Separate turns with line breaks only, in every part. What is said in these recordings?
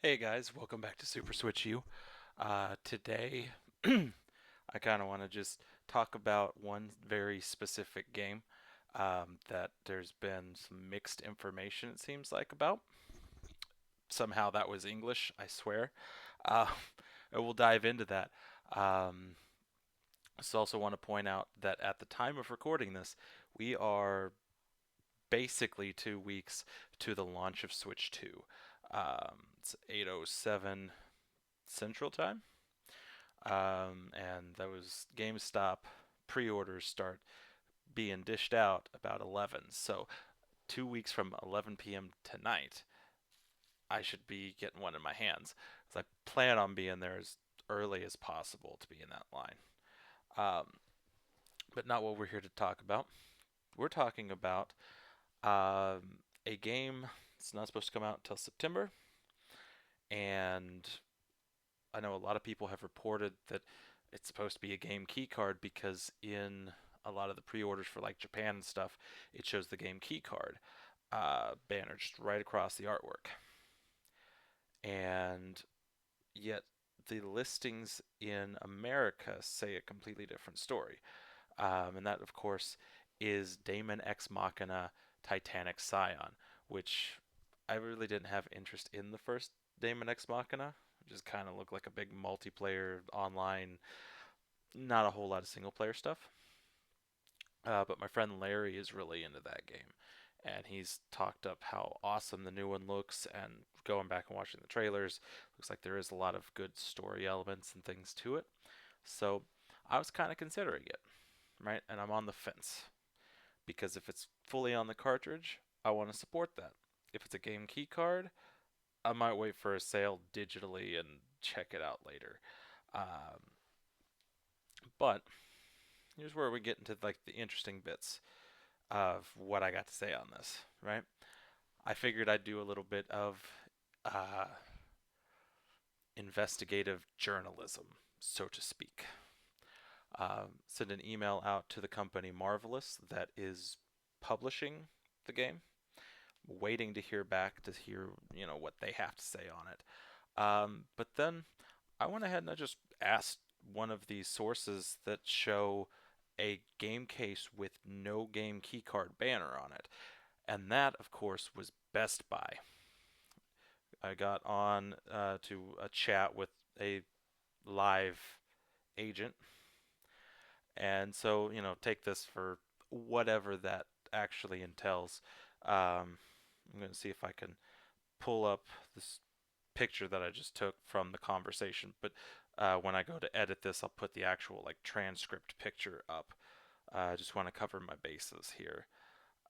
Hey guys, welcome back to Super Switch U. Today, I kind of want to just talk about one very specific game that there's been some mixed information, it seems like, about. Somehow that was English, I swear. Uh, and we'll dive into that. Um, so, also want to point out that at the time of recording this, we are basically 2 weeks to the launch of Switch 2. It's 8:07 Central Time. And those GameStop pre-orders start being dished out about 11. So 2 weeks from 11 p.m. tonight, I should be getting one in my hands. So I plan on being there as early as possible to be in that line. Um, but not what we're here to talk about. We're talking about a game that's not supposed to come out until September, and I know a lot of people have reported that it's supposed to be a game key card because in a lot of the pre-orders for like Japan and stuff, it shows the game key card banner just right across the artwork. And yet the listings in America say a completely different story. And that, of course, is Daemon X Machina Titanic Scion, which I really didn't have interest in the first Daemon X Machina. It just kind of looked like a big multiplayer online, not a whole lot of single player stuff. But my friend Larry is really into that game, and he's talked up how awesome the new one looks. And going back and watching the trailers, looks like there is a lot of good story elements and things to it. So I was kind of considering it, right? And I'm on the fence because if it's fully on the cartridge, I want to support that. If it's a game key card, I might wait for a sale digitally and check it out later. Um, but here's where we get into like the interesting bits of what I got to say on this, right? I figured I'd do a little bit of uh, investigative journalism, so to speak. Send an email out to the company Marvelous that is publishing the game, waiting to hear back to hear what they have to say on it. But then I went ahead and I just asked one of these sources that show a game case with no game keycard banner on it. And that, of course, was Best Buy. I got on to a chat with a live agent. And so, take this for whatever that actually entails. I'm going to see if I can pull up this picture that I just took from the conversation. But when I go to edit this, I'll put the actual like transcript picture up. I just want to cover my bases here.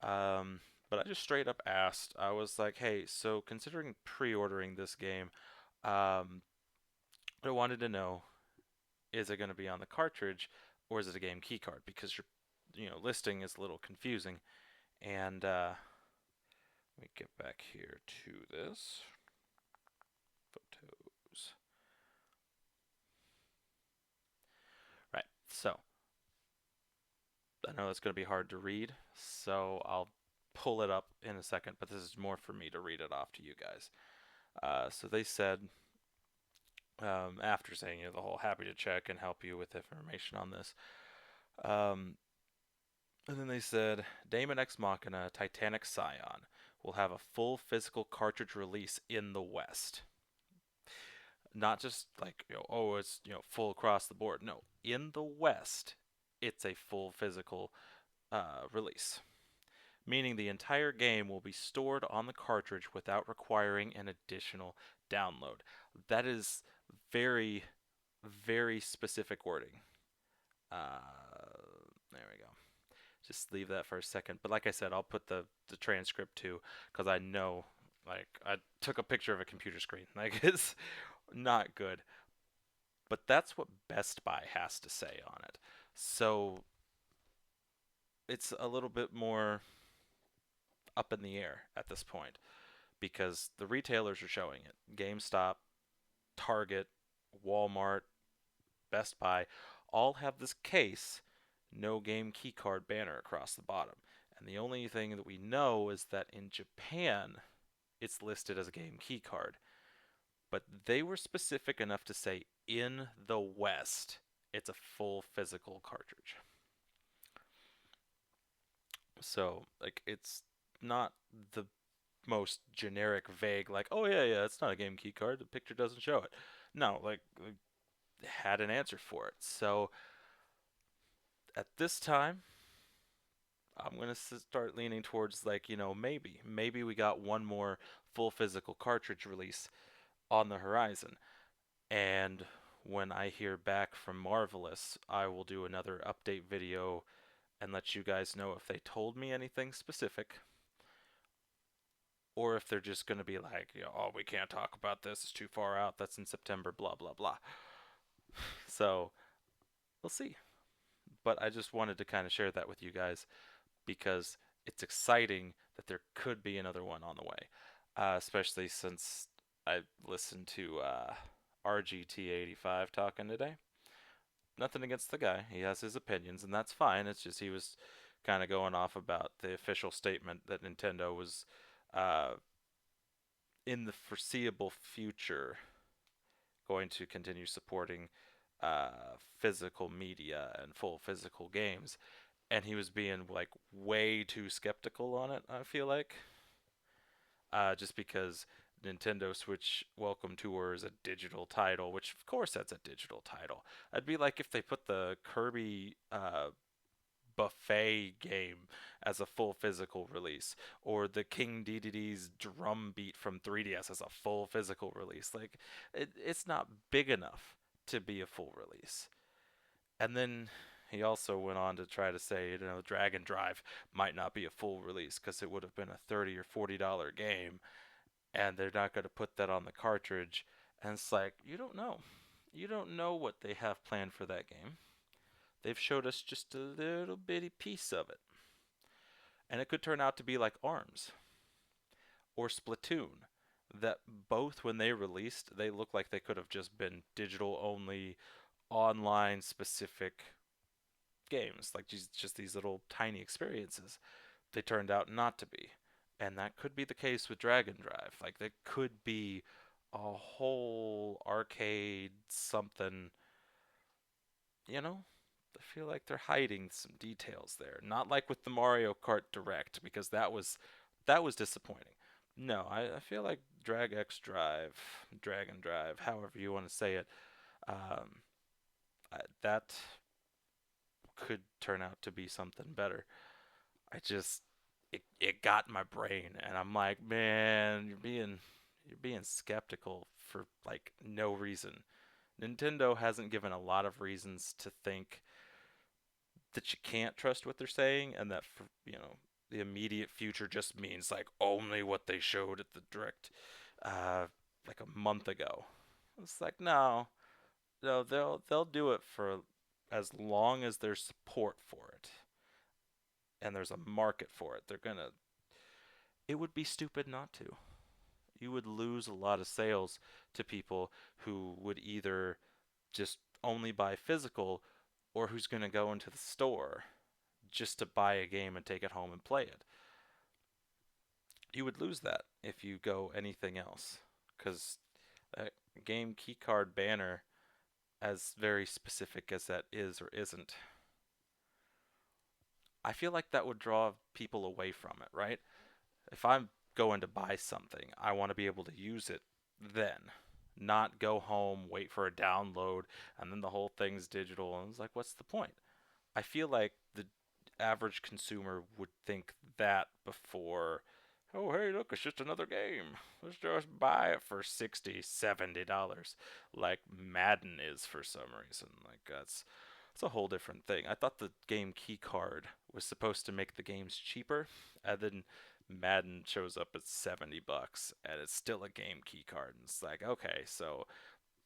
Um, but I just straight up asked. I was like, "Hey, so considering pre-ordering this game, um, I wanted to know, is it going to be on the cartridge or is it a game key card? Because your, listing is a little confusing." And let me get back here to this photos. Right. So I know it's going to be hard to read, so I'll pull it up in a second. But this is more for me to read it off to you guys. So they said, after saying the whole happy to check and help you with information on this. Um, and then they said Daemon X Machina Titanic Scion will have a full physical cartridge release in the West. Not just like, oh, it's, full across the board. No, in the West, it's a full physical release, meaning the entire game will be stored on the cartridge without requiring an additional download. That is very, very specific wording. There we go. Just leave that for a second. But like I said, I'll put the transcript too, because I know, like, I took a picture of a computer screen. Like, it's not good. But that's what Best Buy has to say on it. So it's a little bit more up in the air at this point because the retailers are showing it. GameStop, Target, Walmart, Best Buy all have this case, no game keycard banner across the bottom. And the only thing that we know is that in Japan, it's listed as a game keycard. but they were specific enough to say in the West, it's a full physical cartridge. So, like, it's not the most generic, vague, like, oh, yeah, yeah, it's not a game key card. The picture doesn't show it. No, like, had an answer for it. So, at this time, I'm going to start leaning towards, like, maybe we got one more full physical cartridge release on the horizon. And when I hear back from Marvelous, I will do another update video and let you guys know if they told me anything specific, or if they're just going to be like, oh, we can't talk about this, it's too far out, that's in September, blah, blah, blah. So we'll see. But I just wanted to kind of share that with you guys because it's exciting that there could be another one on the way, especially since I listened to RGT85 talking today. Nothing against the guy. He has his opinions, and that's fine. It's just he was kind of going off about the official statement that Nintendo was uh, in the foreseeable future going to continue supporting physical media and full physical games. And he was being like way too skeptical on it, I feel like. Just because Nintendo Switch Welcome Tour is a digital title, which of course that's a digital title. I'd be like if they put the Kirby buffet game as a full physical release, or the King Dedede's drum beat from 3DS as a full physical release. Like, it's not big enough to be a full release. And then he also went on to try to say, Dragon Drive might not be a full release because it would have been a $30 or $40 game, and they're not going to put that on the cartridge. And it's like, you don't know. You don't know what they have planned for that game. They've showed us just a little bitty piece of it. And it could turn out to be like ARMS or Splatoon, that both, when they released, they look like they could have just been digital only, online specific games, like just these little tiny experiences. They turned out not to be. And that could be the case with Dragon Drive. Like, there could be a whole arcade something, you know? I feel like they're hiding some details there. Not like with the Mario Kart Direct, because that was disappointing. No, I feel like Dragon Drive, however you want to say it, um, that could turn out to be something better. I just it got my brain, and I'm like, man, you're being skeptical for like no reason. Nintendo hasn't given a lot of reasons to think that you can't trust what they're saying, and that for, the immediate future just means like only what they showed at the direct uh like a month ago. It's like, no, no, they'll do it for as long as there's support for it and there's a market for it. They're gonna It would be stupid not to. You would lose a lot of sales to people who would either just only buy physical, or who's going to go into the store just to buy a game and take it home and play it. You would lose that if you go anything else, because a game keycard banner, as very specific as that is or isn't, I feel like that would draw people away from it, right? If I'm going to buy something, I want to be able to use it then, not go home, wait for a download, and then the whole thing's digital. And it's like, what's the point? I feel like the average consumer would think that before, oh, hey, look, it's just another game. Let's just buy it for $60, $70, like Madden is for some reason. Like, it's a whole different thing. I thought the game key card was supposed to make the games cheaper, and then Madden shows up at $70 and it's still a game key card. And it's like, okay, so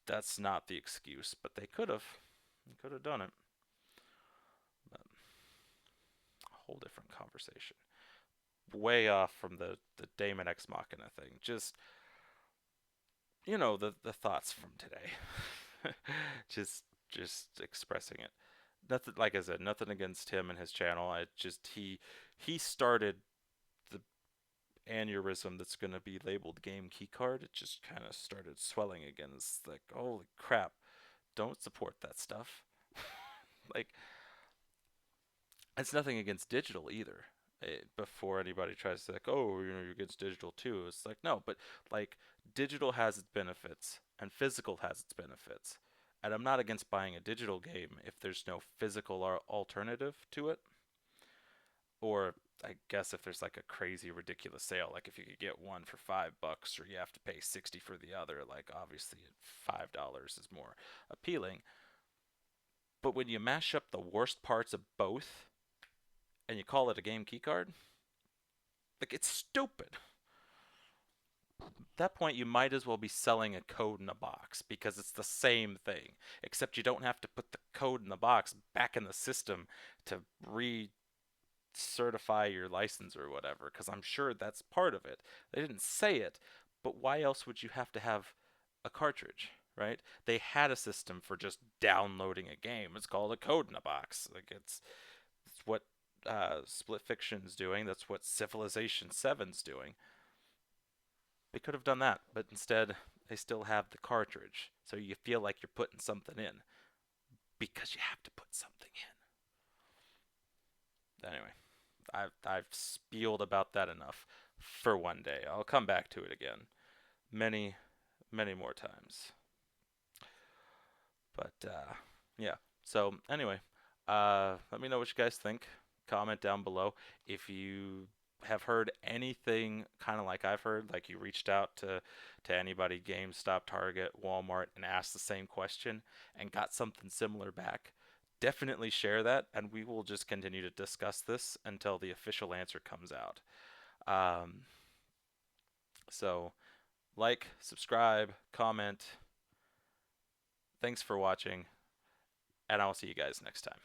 that's not the excuse, but they could have done it. But a whole different conversation. Way off from the Daemon X Machina thing. Just, the thoughts from today. just expressing it. Nothing, like I said, nothing against him and his channel. I just he started the aneurysm that's going to be labeled game keycard, it just kind of started swelling again. It's like, holy crap, don't support that stuff. Like, it's nothing against digital either. Before anybody tries to say, like, oh, you're against digital too, it's like, no, but like, digital has its benefits and physical has its benefits. And I'm not against buying a digital game if there's no physical alternative to it. Or I guess if there's like a crazy ridiculous sale, like if you could get one for $5 or you have to pay 60 for the other, like obviously $5 is more appealing. But when you mash up the worst parts of both and you call it a game keycard, like it's stupid. At that point, you might as well be selling a code in a box because it's the same thing, except you don't have to put the code in the box back in the system to certify your license or whatever, because I'm sure that's part of it. They didn't say it, but why else would you have to have a cartridge, right? They had a system for just downloading a game. It's called a code in a box. Like it's what Split Fiction's doing. That's what Civilization 7's doing. They could have done that, but instead they still have the cartridge, so you feel like you're putting something in because you have to put something in. Anyway, I've spieled about that enough for one day. I'll come back to it again, many many more times. But yeah. So anyway, let me know what you guys think. Comment down below if you have heard anything kind of like I've heard, like you reached out to anybody, GameStop, Target, Walmart, and asked the same question and got something similar back. Definitely share that, and we will just continue to discuss this until the official answer comes out. Um, so, like, subscribe, comment. Thanks for watching, and I'll see you guys next time.